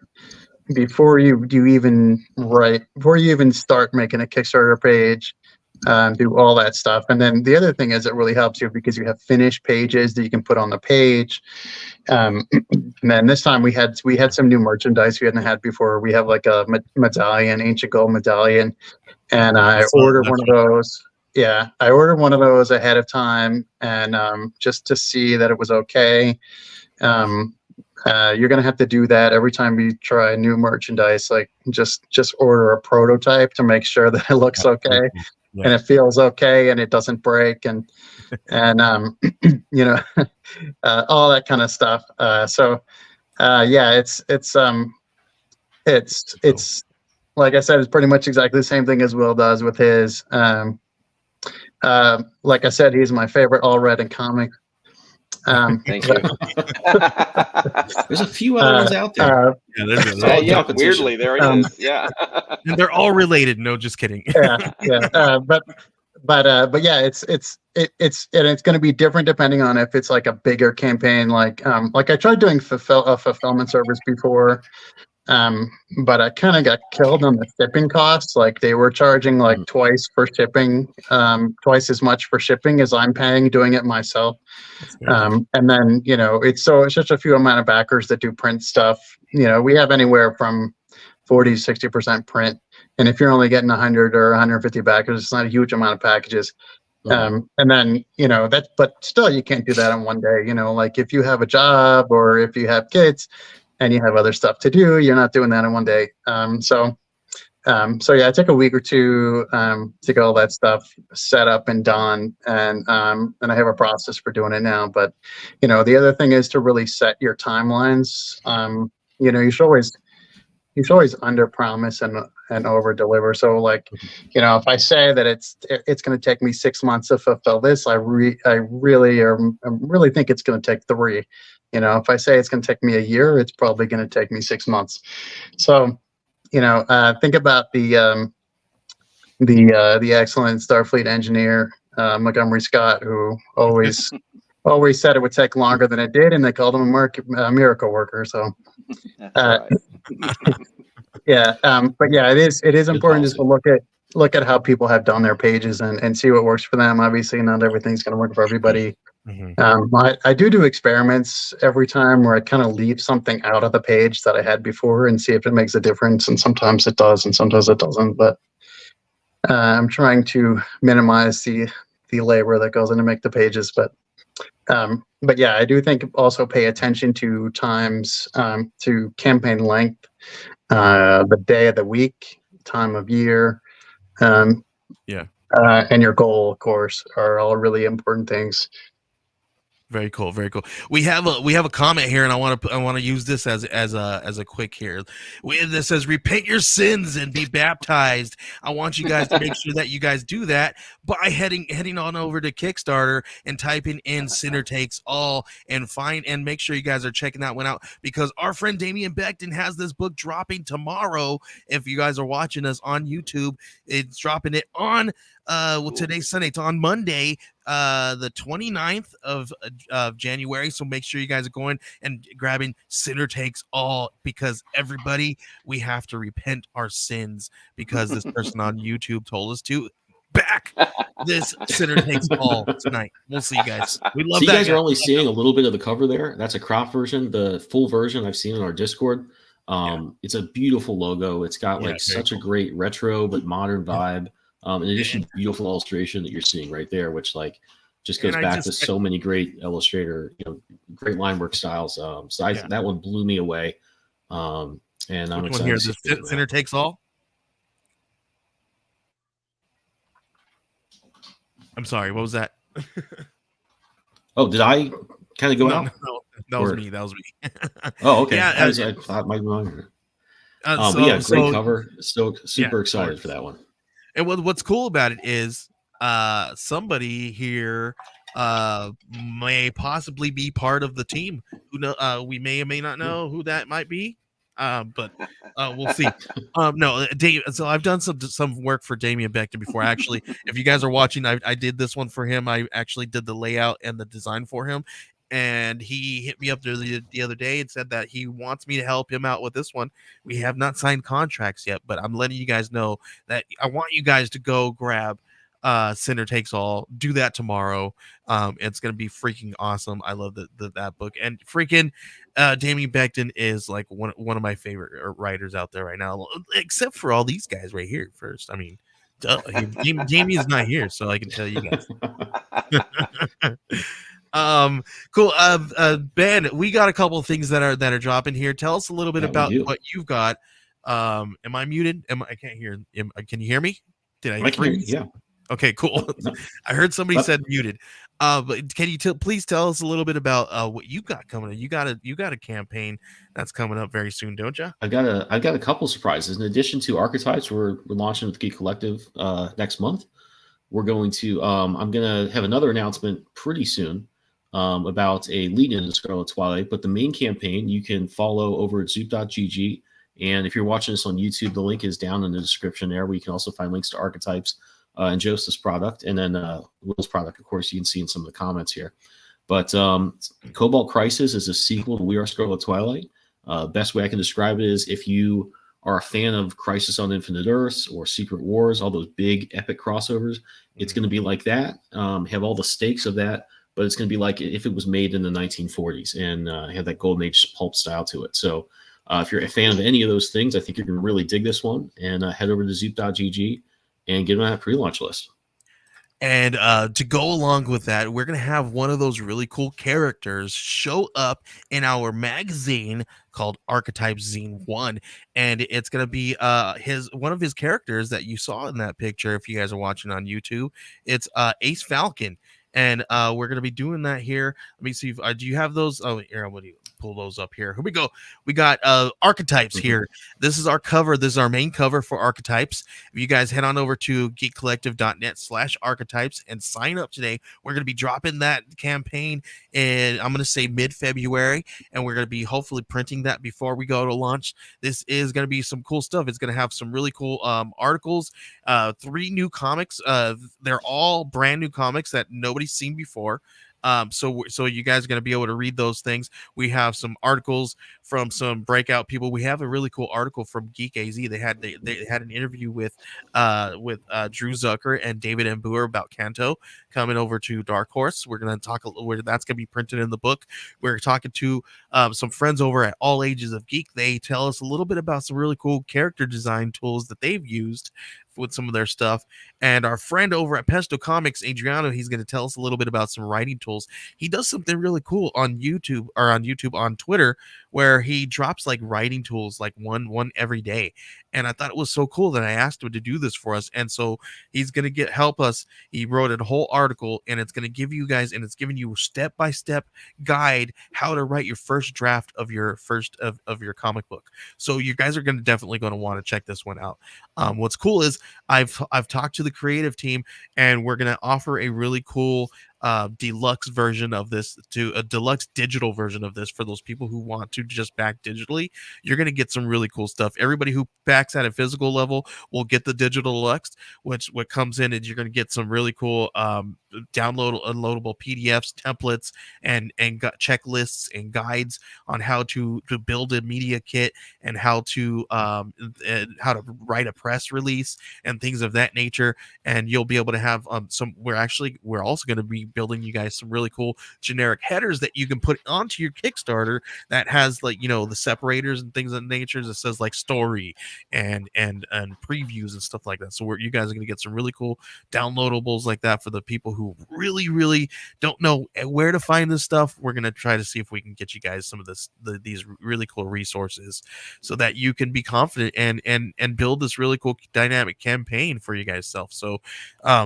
before you even start making a Kickstarter page. Do all that stuff. And then the other thing is it really helps you because you have finished pages that you can put on the page. And then this time we had some new merchandise we hadn't had before. We have like a medallion, ancient gold medallion, and I ordered one of those. Yeah, I ordered one of those ahead of time, and just to see that it was okay. You're gonna have to do that every time you try new merchandise. Like just order a prototype to make sure that it looks okay. Yeah. And it feels okay and it doesn't break and all that kind of stuff. Yeah, it's like I said, it's pretty much exactly the same thing as Will does with his. Like I said, he's my favorite all red in comics. Thank you. There's a few other ones out there. Yeah, weirdly, there it is. Yeah, and they're all related. No, just kidding. Yeah. But yeah, it's going to be different depending on if it's like a bigger campaign. Like I tried doing a fulfillment service before. But I kind of got killed on the shipping costs. Like they were charging like twice for shipping, twice as much for shipping as I'm paying doing it myself. And then, it's such a few amount of backers that do print stuff. We have anywhere from 40 to 60% print. And if you're only getting 100 or 150 backers, it's not a huge amount of packages. And then, but still you can't do that in one day. Like if you have a job or if you have kids, and you have other stuff to do, you're not doing that in one day. So yeah, it took a week or two to get all that stuff set up and done, and I have a process for doing it now. But the other thing is to really set your timelines. You should always under promise and over deliver. So like, if I say that it's going to take me 6 months to fulfill this, I really think it's going to take 3. If I say it's going to take me a year, it's probably going to take me 6 months. So, think about the excellent Starfleet engineer, Montgomery Scott, who always said it would take longer than it did, and they called him a miracle worker. So, right. yeah. But yeah, it is important just to look at how people have done their pages and see what works for them. Obviously, not everything's going to work for everybody. I do experiments every time where I kind of leave something out of the page that I had before and see if it makes a difference. And sometimes it does, and sometimes it doesn't. But I'm trying to minimize the labor that goes in to make the pages. But yeah, I do think also pay attention to times, to campaign length, the day of the week, time of year, and your goal, of course, are all really important things. Very cool, very cool. We have a comment here, and I want to use this as a quick here. This says, "Repent your sins and be baptized." I want you guys to make sure that you guys do that by heading on over to Kickstarter and typing in "Sinner Takes All" and make sure you guys are checking that one out, because our friend Damian Becton has this book dropping tomorrow. If you guys are watching us on YouTube, it's dropping it on today's Sunday. It's on Monday, the 29th of January. So make sure you guys are going and grabbing Sinner Takes All, because everybody, we have to repent our sins because this person on YouTube told us to. back this Center Takes All tonight. We'll see you guys. We love So you that guys guy. are only seeing a little bit of the cover there. That's a crop version. The full version I've seen in our Discord. It's a beautiful logo. It's got like very such a cool. great retro but modern vibe. In addition to the beautiful illustration that you're seeing right there, which like just goes back to so many great illustrator, great line work styles. That one blew me away. And I'm Which one here? excited to The Center Takes All. I'm sorry. What was that? Oh, did I kind of go out? No, that was me. That was me. Oh, okay. Yeah, I thought my mind. But yeah, great cover. So super excited for that one. And what's cool about it is somebody here may possibly be part of the team. Who know? We may or may not know who that might be. But we'll see. No, Dave. So I've done some work for Damian Beckton before. Actually, if you guys are watching, I did this one for him. I actually did the layout and the design for him, and he hit me up the other day and said that he wants me to help him out with this one. We have not signed contracts yet, but I'm letting you guys know that I want you guys to go grab Center Takes All. Do that tomorrow. It's gonna be freaking awesome. I love that book, and freaking Damian Beckton is like one of my favorite writers out there right now, except for all these guys right here. First, I mean, Damian's not here, so I can tell you guys. Cool. Ben, we got a couple of things that are dropping here. Tell us a little bit about what you've got. Am I muted? I can't hear. Can you hear me? Did I freeze? Yeah. Okay, cool. I heard somebody said muted. But can you please tell us a little bit about what you got coming up? You got a campaign that's coming up very soon, don't you? I've got a couple surprises. In addition to Archetypes, we're launching with Geek Collective next month. We're going to I'm gonna have another announcement pretty soon about a lead into Scarlet Twilight. But the main campaign you can follow over at zoop.gg. And if you're watching this on YouTube, the link is down in the description there, where you can also find links to Archetypes and Joseph's product, and then Will's product, of course, you can see in some of the comments here. But Cobalt Crisis is a sequel to We Are Scarlet Twilight. Best way I can describe it is if you are a fan of Crisis on Infinite Earths or Secret Wars, all those big epic crossovers, it's going to be like that. Have all the stakes of that, but it's going to be like if it was made in the 1940s and have that Golden Age pulp style to it. So if you're a fan of any of those things, I think you're going to really dig this one. And head over to zoop.gg and get on that pre-launch list. And to go along with that, we're going to have one of those really cool characters show up in our magazine called Archetypes Zine 1. And it's going to be one of his characters that you saw in that picture. If you guys are watching on YouTube, it's Ace Falcon. And we're going to be doing that here. Let me see if do you have those? Oh, here, what do you pull those up here? Here we go. We got Archetypes here. This is our cover. This is our main cover for Archetypes. If you guys head on over to geekcollective.net/archetypes and sign up today, we're going to be dropping that campaign in, I'm going to say, mid-February, and we're going to be hopefully printing that before we go to launch. This is going to be some cool stuff. It's going to have some really cool articles, 3 new comics. They're all brand new comics that nobody's seen before. So you guys are going to be able to read those things. We have some articles from some breakout people. We have a really cool article from Geek AZ. They had an interview with Drew Zucker and David M. Boer about Kanto coming over to Dark Horse. We're going to talk where that's going to be printed in the book. We're talking to some friends over at All Ages of Geek. They tell us a little bit about some really cool character design tools that they've used with some of their stuff. And our friend over at Pesto Comics, Adriano, he's going to tell us a little bit about some writing tools. He does something really cool on on Twitter, where he drops like writing tools, like one every day. And I thought it was so cool that I asked him to do this for us. And so he's going to help us. He wrote a whole article, and it's going to give you guys, and it's giving you a step-by-step guide how to write your first draft of your of your comic book. So you guys are definitely going to want to check this one out. What's cool is I've talked to the creative team, and we're going to offer a really cool deluxe version of this, to a deluxe digital version of this for those people who want to just back digitally. You're going to get some really cool stuff. Everybody who backs at a physical level will get the digital deluxe, which what comes in is you're going to get some really cool downloadable PDFs, templates, and checklists and guides on how to build a media kit and how to write a press release and things of that nature. And you'll be able to have we're also going to be building you guys some really cool generic headers that you can put onto your Kickstarter that has, like, the separators and things of that nature that says like story and previews and stuff like that. So you guys are going to get some really cool downloadables like that for the people who really don't know where to find this stuff. We're going to try to see if we can get you guys some of these really cool resources so that you can be confident and build this really cool dynamic campaign for you guys self. So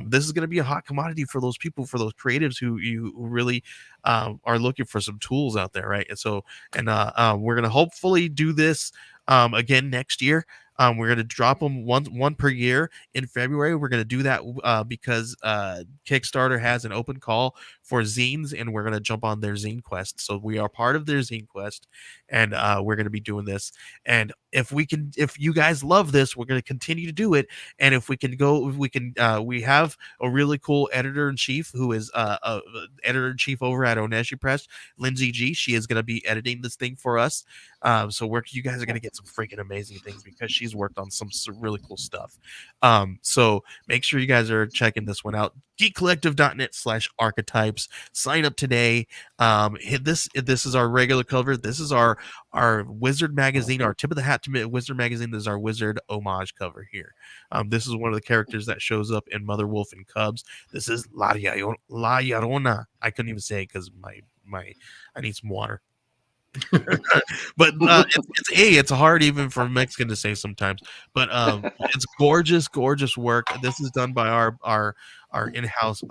this is going to be a hot commodity for those people, for those creatives who really are looking for some tools out there, right? And so we're going to hopefully do this again next year. We're going to drop them one per year in February. We're going to do that because Kickstarter has an open call for zines, and we're going to jump on their zine quest. So we are part of their zine quest, and we're going to be doing this. And if you guys love this, we're going to continue to do it. And if we have a really cool editor-in-chief who is editor-in-chief over at Oneshi Press, Lindsay G. She is going to be editing this thing for us. So you guys are going to get some freaking amazing things because she's worked on some really cool stuff. So make sure you guys are checking this one out. geekcollective.net/archetypes. Sign up today. This is our regular cover. This is our Wizard magazine, our tip of the hat to Wizard magazine. This is our Wizard homage cover here. This is one of the characters that shows up in Mother Wolf and Cubs. This is La Llorona. I couldn't even say it because I need some water. But it's hard even for Mexican to say sometimes. But it's gorgeous work. This is done by our in-house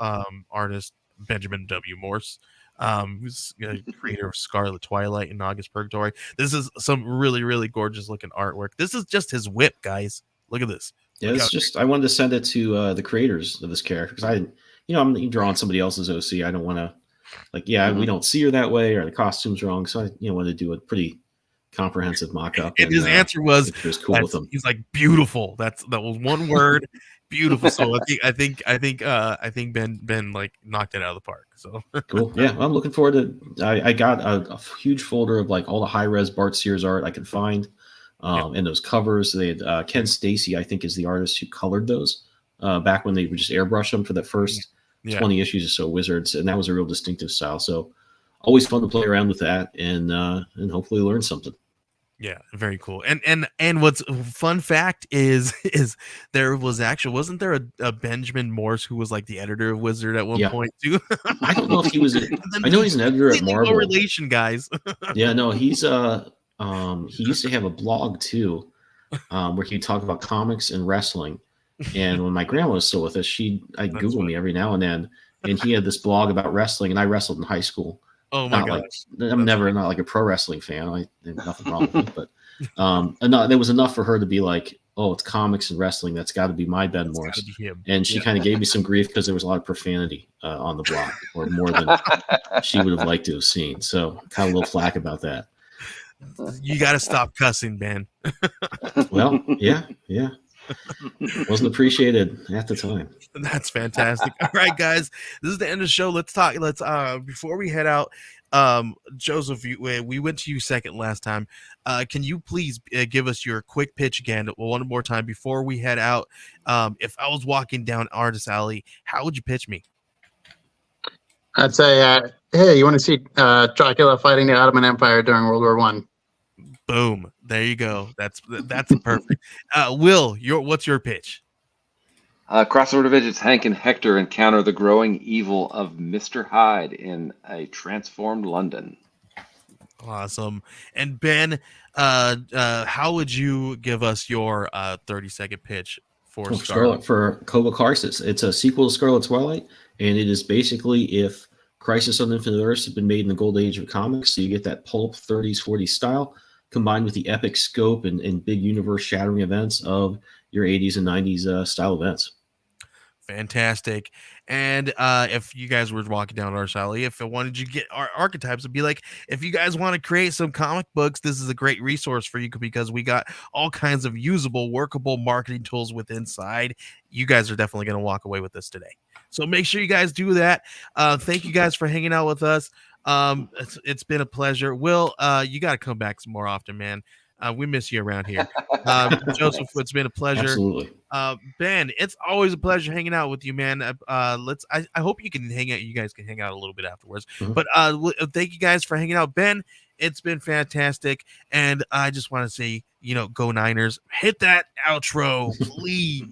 artist Benjamin W. Morse, who's creator of Scarlet Twilight and August Purgatory. This is some really gorgeous looking artwork. This is just his whip, guys. Look at this. Yeah, it's just, I wanted to send it to the creators of this character because I'm drawing somebody else's OC. I don't want to. We don't see her that way, or the costume's wrong. So I wanted to do a pretty comprehensive mock-up. And his answer was, cool with him. He's like, beautiful. That was one word, beautiful. So I think Ben like knocked it out of the park. So cool. Yeah, I'm looking forward to. I got a huge folder of like all the high-res Bart Sears art I could find, and those covers. They had Ken Stacy, I think, is the artist who colored those back when they would just airbrush them for the first. 20 issues or so Wizards, and that was a real distinctive style. So always fun to play around with that and hopefully learn something. Yeah, very cool. And what's fun fact is there was actually, wasn't there a Benjamin Morse who was like the editor of Wizard at one point too? I don't know if he was I know he's an editor at Marvel. No relation, guys. Yeah, no, he's he used to have a blog too, where he'd talk about comics and wrestling. And when my grandma was still with us, I'd Google me every now and then, and he had this blog about wrestling, and I wrestled in high school. Oh my gosh. I'm not like a pro wrestling fan. There's nothing wrong with it, but there was enough for her to be like, oh, it's comics and wrestling. That's got to be my Ben Morse. And she kind of gave me some grief because there was a lot of profanity on the blog, or more than she would have liked to have seen. So kind of a little flack about that. You got to stop cussing, Ben. Well, yeah. Wasn't appreciated at the time. That's fantastic. All right, guys, this is the end of the show. Let's before we head out, Joseph, we went to you second last time. Can you please give us your quick pitch again one more time before we head out? If I was walking down Artist Alley, how would you pitch me? I'd say, hey, you want to see Dracula fighting the Ottoman Empire during World War I? Boom. There you go. That's perfect. Will, what's your pitch? Crossover Divisions, Hank and Hector encounter the growing evil of Mr. Hyde in a transformed London. Awesome. And Ben, how would you give us your 30-second pitch for Scarlet? For Kova Crisis? It's a sequel to Scarlet Twilight, and it is basically if Crisis on Infinite Earths had been made in the gold age of comics, so you get that pulp 30s, 40s style, combined with the epic scope and big universe-shattering events of your 80s and 90s style events. Fantastic. And if you guys were walking down our alley, if I wanted you to get our archetypes, it'd be like, if you guys want to create some comic books, this is a great resource for you because we got all kinds of usable, workable marketing tools with inside. You guys are definitely going to walk away with this today. So make sure you guys do that. Thank you guys for hanging out with us. It's been a pleasure. Will, you got to come back some more often, man. We miss you around here. Joseph, it's been a pleasure. Absolutely. Ben, it's always a pleasure hanging out with you, man. I hope you can hang out. You guys can hang out a little bit afterwards. Mhm. But thank you guys for hanging out. Ben, it's been fantastic. And I just want to say, go Niners. Hit that outro, please.